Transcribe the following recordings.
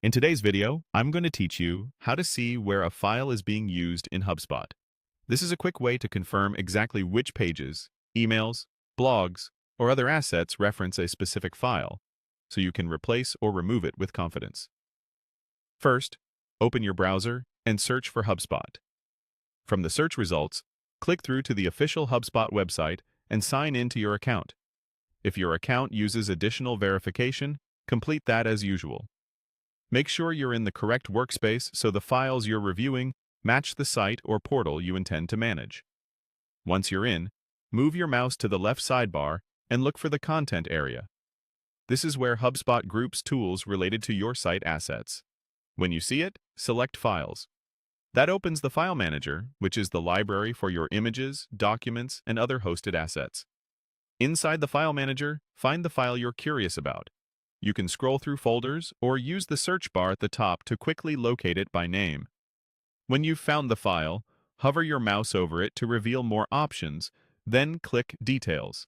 In today's video, I'm going to teach you how to see where a file is being used in HubSpot. This is a quick way to confirm exactly which pages, emails, blogs, or other assets reference a specific file, so you can replace or remove it with confidence. First, open your browser and search for HubSpot. From the search results, click through to the official HubSpot website and sign in to your account. If your account uses additional verification, complete that as usual. Make sure you're in the correct workspace so the files you're reviewing match the site or portal you intend to manage. Once you're in, move your mouse to the left sidebar and look for the Content area. This is where HubSpot groups tools related to your site assets. When you see it, select Files. That opens the File Manager, which is the library for your images, documents, and other hosted assets. Inside the File Manager, find the file you're curious about. You can scroll through folders or use the search bar at the top to quickly locate it by name. When you've found the file, hover your mouse over it to reveal more options, then click Details.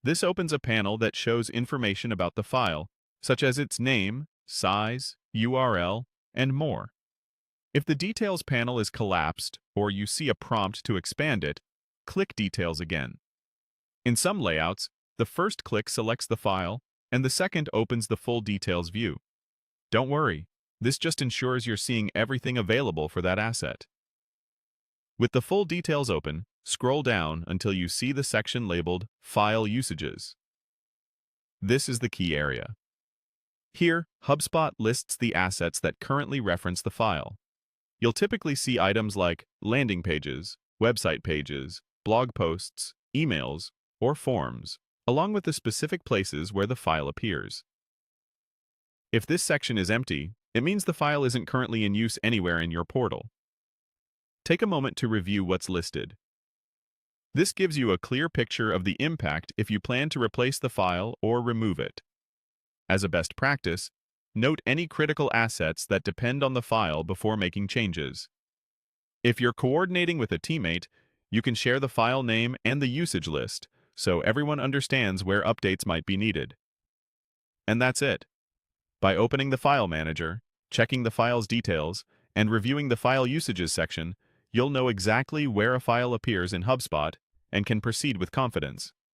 This opens a panel that shows information about the file, such as its name, size, URL, and more. If the Details panel is collapsed or you see a prompt to expand it, click Details again. In some layouts, the first click selects the file, and the second opens the full details view. Don't worry, this just ensures you're seeing everything available for that asset. With the full details open, scroll down until you see the section labeled File Usages. This is the key area. Here, HubSpot lists the assets that currently reference the file. You'll typically see items like landing pages, website pages, blog posts, emails, or forms, along with the specific places where the file appears. If this section is empty, it means the file isn't currently in use anywhere in your portal. Take a moment to review what's listed. This gives you a clear picture of the impact if you plan to replace the file or remove it. As a best practice, note any critical assets that depend on the file before making changes. If you're coordinating with a teammate, you can share the file name and the usage list, so everyone understands where updates might be needed. And that's it. By opening the File Manager, checking the file's details, and reviewing the File Usages section, you'll know exactly where a file appears in HubSpot and can proceed with confidence.